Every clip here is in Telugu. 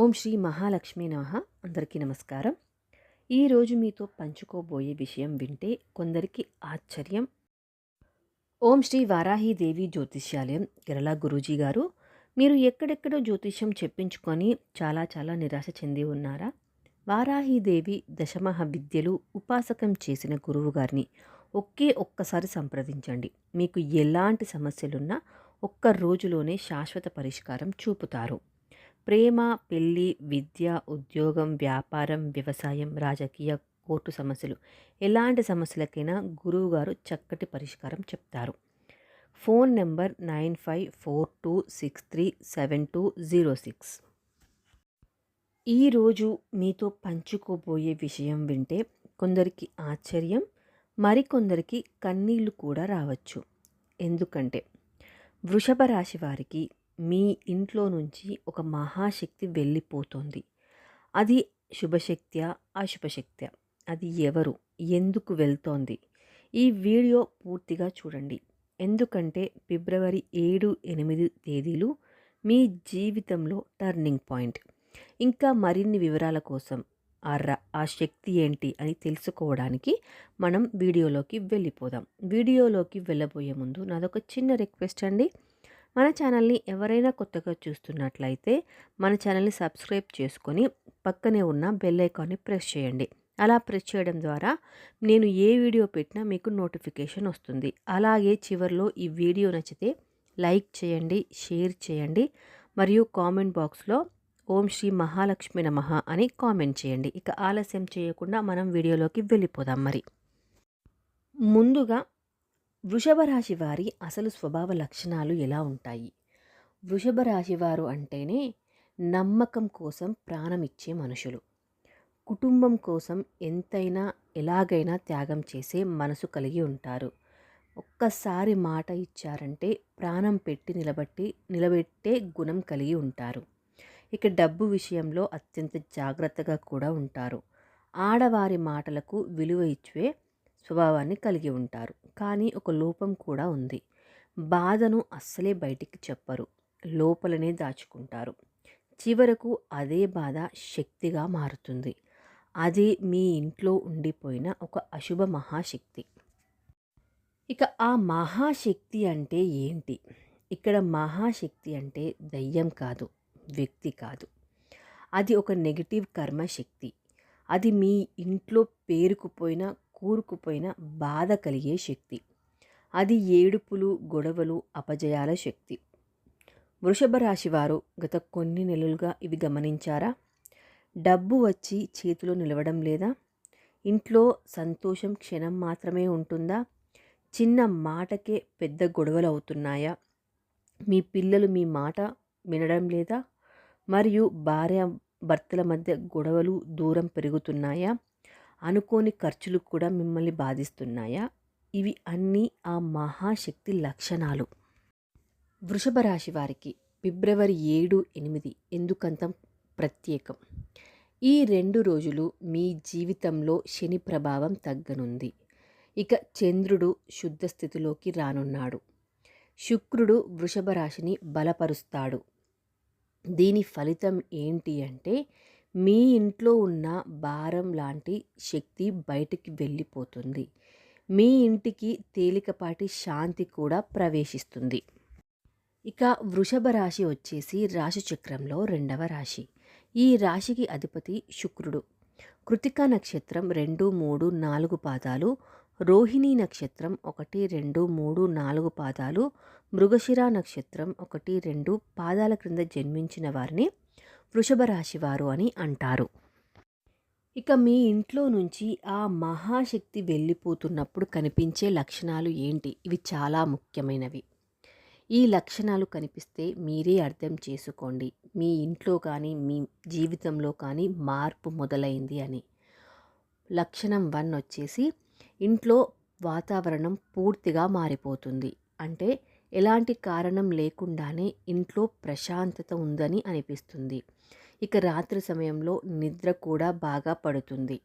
ఓం శ్రీ మహాలక్ష్మీ నమః. అందరికీ నమస్కారం. ఈరోజు మీతో పంచుకోబోయే విషయం వింటే కొందరికి ఆశ్చర్యం. ఓం శ్రీ వారాహీదేవి జ్యోతిష్యాలయం కేరళ గురూజీ గారు. మీరు ఎక్కడెక్కడో జ్యోతిష్యం చెప్పించుకొని చాలా నిరాశ చెంది ఉన్నారా? వారాహీదేవి దశమహ విద్యలు ఉపాసకం చేసిన గురువు గారిని ఒక్కసారి సంప్రదించండి. మీకు ఎలాంటి సమస్యలున్నా ఒక్క రోజులోనే శాశ్వత పరిష్కారం చూపుతారు. ప్రేమ, పెళ్లి, విద్య, ఉద్యోగం, వ్యాపారం, వ్యవసాయం, రాజకీయ, కోర్టు సమస్యలు ఎలాంటి సమస్యలకైనా గురువుగారు చక్కటి పరిష్కారం చెప్తారు. Phone number 9542637206. ఈరోజు మీతో పంచుకోబోయే విషయం వింటే కొందరికి ఆశ్చర్యం, మరికొందరికి కన్నీళ్లు కూడా రావచ్చు. ఎందుకంటే వృషభ రాశి వారికి మీ ఇంట్లో నుంచి ఒక మహాశక్తి వెళ్ళిపోతుంది. అది శుభశక్త్యా, అశుభశక్త్యా? అది ఎవరు, ఎందుకు వెళ్తోంది? ఈ వీడియో పూర్తిగా చూడండి. ఎందుకంటే ఫిబ్రవరి 7, 8 తేదీలు మీ జీవితంలో టర్నింగ్ పాయింట్. ఇంకా మరిన్ని వివరాల కోసం ఆ శక్తి ఏంటి అని తెలుసుకోవడానికి మనం వీడియోలోకి వెళ్ళిపోదాం. వీడియోలోకి వెళ్ళబోయే ముందు నాదొక చిన్న రిక్వెస్ట్ అండి. మన ఛానల్ని ఎవరైనా కొత్తగా చూస్తున్నట్లయితే మన ఛానల్ని సబ్స్క్రైబ్ చేసుకొని పక్కనే ఉన్న బెల్ ఐకాన్ని ప్రెస్ చేయండి. అలా ప్రెస్ చేయడం ద్వారా నేను ఏ వీడియో పెట్టినా మీకు నోటిఫికేషన్ వస్తుంది. అలాగే చివరిలో ఈ వీడియో నచ్చితే లైక్ చేయండి, షేర్ చేయండి మరియు కామెంట్ బాక్స్లో ఓం శ్రీ మహాలక్ష్మి నమః అని కామెంట్ చేయండి. ఇక ఆలస్యం చేయకుండా మనం వీడియోలోకి వెళ్ళిపోదాం. ముందుగా వృషభ రాశి వారి అసలు స్వభావ లక్షణాలు ఎలా ఉంటాయి? వృషభ రాశి వారు అంటేనే నమ్మకం కోసం ప్రాణం ఇచ్చే మనుషులు. కుటుంబం కోసం ఎంతైనా ఎలాగైనా త్యాగం చేసే మనసు కలిగి ఉంటారు. ఒక్కసారి మాట ఇచ్చారంటే ప్రాణం పెట్టి నిలబెట్టే గుణం కలిగి ఉంటారు. ఇక డబ్బు విషయంలో అత్యంత జాగ్రత్తగా కూడా ఉంటారు. ఆడవారి మాటలకు విలువ ఇచ్చే స్వభావాన్ని కలిగి ఉంటారు. కానీ ఒక లోపం కూడా ఉంది. బాధను అస్సలే బయటికి చెప్పరు, లోపలనే దాచుకుంటారు. చివరకు అదే బాధ శక్తిగా మారుతుంది. అదే మీ ఇంట్లో ఉండిపోయిన ఒక అశుభ మహాశక్తి. ఇక ఆ మహాశక్తి అంటే ఏంటి? ఇక్కడ మహాశక్తి అంటే దయ్యం కాదు, వ్యక్తి కాదు. అది ఒక నెగిటివ్ కర్మశక్తి. అది మీ ఇంట్లో పేరుకుపోయిన కూరుకుపోయిన బాధ కలిగే శక్తి. అది ఏడుపులు, గొడవలు, అపజయాల శక్తి. వృషభ రాశి వారు గత కొన్ని నెలలుగా ఇవి గమనించారా? డబ్బు వచ్చి చేతిలో నిలవడం లేదా? ఇంట్లో సంతోషం క్షణం మాత్రమే ఉంటుందా? చిన్న మాటకే పెద్ద గొడవలు అవుతున్నాయా? మీ పిల్లలు మీ మాట వినడం లేదా? మరియు భార్య భర్తల మధ్య గొడవలు, దూరం పెరుగుతున్నాయా? అనుకోని ఖర్చులు కూడా మిమ్మల్ని బాధిస్తున్నాయా? ఇవి అన్నీ ఆ మహాశక్తి లక్షణాలు. వృషభ రాశి వారికి ఫిబ్రవరి 7, 8 ఎందుకంత ప్రత్యేకం? ఈ 2 రోజులు మీ జీవితంలో శని ప్రభావం తగ్గనుంది. ఇక చంద్రుడు శుద్ధ స్థితిలోకి రానున్నాడు. శుక్రుడు వృషభ రాశిని బలపరుస్తాడు. దీని ఫలితం ఏంటి అంటే మీ ఇంట్లో ఉన్న భారం లాంటి శక్తి బయటికి వెళ్ళిపోతుంది. మీ ఇంటికి తేలికపాటి శాంతి కూడా ప్రవేశిస్తుంది. ఇక వృషభ రాశి వచ్చేసి రాశి చక్రంలో 2వ రాశి. ఈ రాశికి అధిపతి శుక్రుడు. కృతికా నక్షత్రం 2, 3, 4 పాదాలు, రోహిణీ నక్షత్రం 1, 2, 3, 4 పాదాలు, మృగశిర నక్షత్రం 1, 2 పాదాల క్రింద జన్మించిన వారిని వృషభ రాశి వారు అని అంటారు. ఇక మీ ఇంట్లో నుంచి ఆ మహాశక్తి వెళ్ళిపోతున్నప్పుడు కనిపించే లక్షణాలు ఏంటి? ఇవి చాలా ముఖ్యమైనవి. ఈ లక్షణాలు కనిపిస్తే మీరే అర్థం చేసుకోండి, మీ ఇంట్లో కానీ మీ జీవితంలో కానీ మార్పు మొదలైంది అని. లక్షణం 1 వచ్చేసి ఇంట్లో వాతావరణం పూర్తిగా మారిపోతుంది. అంటే ఎలాంటి కారణం లేకుండానే ఇంట్లో ప్రశాంతత ఉందని అనిపిస్తుంది. ఇక రాత్రి సమయంలో నిద్ర కూడా బాగా పడుతుంది.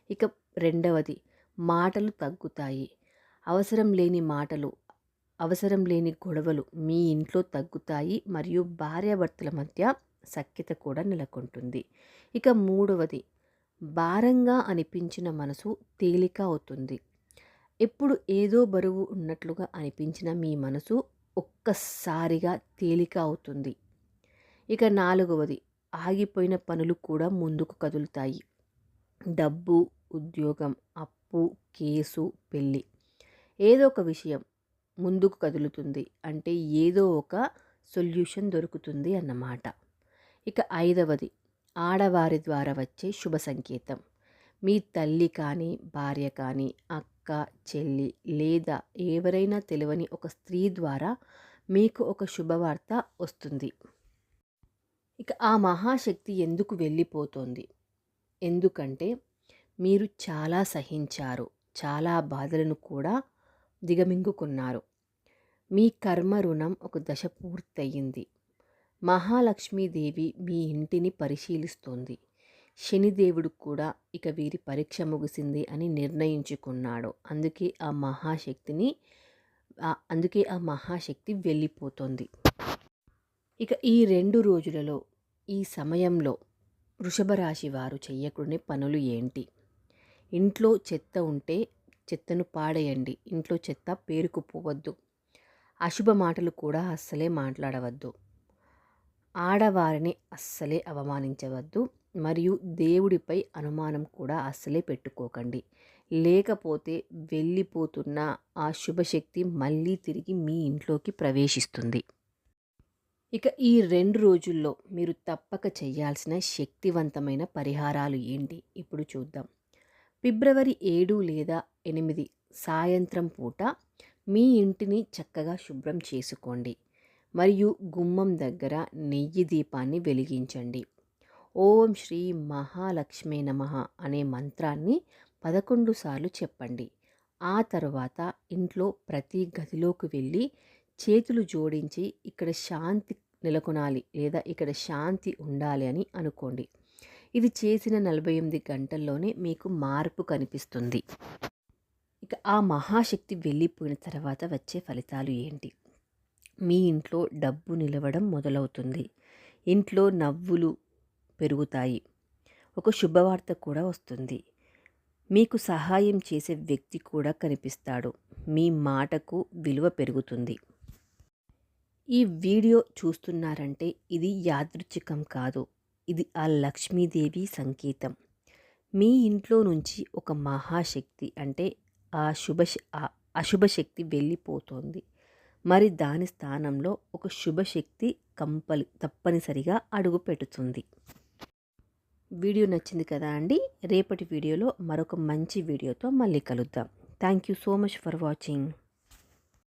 ఇక 2వది, మాటలు తగ్గుతాయి. అవసరం లేని మాటలు, అవసరం లేని గొడవలు మీ ఇంట్లో తగ్గుతాయి మరియు భార్యాభర్తల మధ్య సఖ్యత కూడా నెలకొంటుంది. ఇక మూడవది, భారంగా అనిపించిన మనసు తేలిక అవుతుంది. ఎప్పుడు ఏదో బరువు ఉన్నట్లుగా అనిపించిన మీ మనసు ఒక్కసారిగా తేలిక అవుతుంది. ఇక నాలుగవది, ఆగిపోయిన పనులు కూడా ముందుకు కదులుతాయి. డబ్బు, ఉద్యోగం, అప్పు, కేసు, పెళ్ళి, ఏదో ఒక విషయం ముందుకు కదులుతుంది. అంటే ఏదో ఒక సొల్యూషన్ దొరుకుతుంది అన్నమాట. ఇక ఐదవది, ఆడవారి ద్వారా వచ్చే శుభ సంకేతం. మీ తల్లి కానీ, భార్య కానీ, అక్క, చెల్లి లేదా ఎవరైనా తెలియని ఒక స్త్రీ ద్వారా మీకు ఒక శుభవార్త వస్తుంది. ఇక ఆ మహాశక్తి ఎందుకు వెళ్ళిపోతుంది? ఎందుకంటే మీరు చాలా సహించారు, చాలా బాధలను కూడా దిగమింగుకున్నారు. మీ కర్మ రుణం ఒక దశ పూర్తయింది. మహాలక్ష్మీదేవి మీ ఇంటిని పరిశీలిస్తోంది. శనిదేవుడు కూడా ఇక వీరి పరీక్ష ముగిసింది అని నిర్ణయించుకున్నాడు. అందుకే ఆ మహాశక్తి వెళ్ళిపోతుంది. ఇక ఈ 2 రోజులలో, ఈ సమయంలో వృషభ రాశి వారు చెయ్యకూడని పనులు ఏంటి? ఇంట్లో చెత్త ఉంటే చెత్తను పాడేయండి. ఇంట్లో చెత్త పేరుకుపోవద్దు. అశుభ మాటలు కూడా అస్సలే మాట్లాడవద్దు. ఆడవారిని అస్సలే అవమానించవద్దు. మరియు దేవుడిపై అనుమానం కూడా అస్సలే పెట్టుకోకండి. లేకపోతే వెళ్ళిపోతున్న ఆ శుభశక్తి మళ్ళీ తిరిగి మీ ఇంట్లోకి ప్రవేశిస్తుంది. ఇక ఈ 2 రోజుల్లో మీరు తప్పక చేయాల్సిన శక్తివంతమైన పరిహారాలు ఏంటి ఇప్పుడు చూద్దాం. ఫిబ్రవరి 7 లేదా 8 సాయంత్రం పూట మీ ఇంటిని చక్కగా శుభ్రం చేసుకోండి. మరియు గుమ్మం దగ్గర నెయ్యి దీపాన్ని వెలిగించండి. ఓం శ్రీ మహాలక్ష్మే నమః అనే మంత్రాన్ని 11 సార్లు చెప్పండి. ఆ తరువాత ఇంట్లో ప్రతి గదిలోకి వెళ్ళి చేతులు జోడించి ఇక్కడ శాంతి నెలకొనాలి లేదా ఇక్కడ శాంతి ఉండాలి అని అనుకోండి. ఇది చేసిన 48 గంటల్లోనే మీకు మార్పు కనిపిస్తుంది. ఇక ఆ మహాశక్తి వెళ్ళిపోయిన తర్వాత వచ్చే ఫలితాలు ఏంటి? మీ ఇంట్లో డబ్బు నిలవడం మొదలవుతుంది. ఇంట్లో నవ్వులు పెరుగుతాయి. ఒక శుభవార్త కూడా వస్తుంది. మీకు సహాయం చేసే వ్యక్తి కూడా కనిపిస్తాడు. మీ మాటకు విలువ పెరుగుతుంది. ఈ వీడియో చూస్తున్నారంటే ఇది యాదృచ్ఛికం కాదు. ఇది ఆ లక్ష్మీదేవి సంకేతం. మీ ఇంట్లో నుంచి ఒక మహాశక్తి అంటే ఆ అశుభశక్తి వెళ్ళిపోతుంది. మరి దాని స్థానంలో ఒక శుభశక్తి తప్పనిసరిగా అడుగు పెడుతుంది. వీడియో నచ్చింది కదా అండి? రేపటి వీడియోలో మరొక మంచి వీడియోతో మళ్ళీ కలుద్దాం. Thank you so much for watching.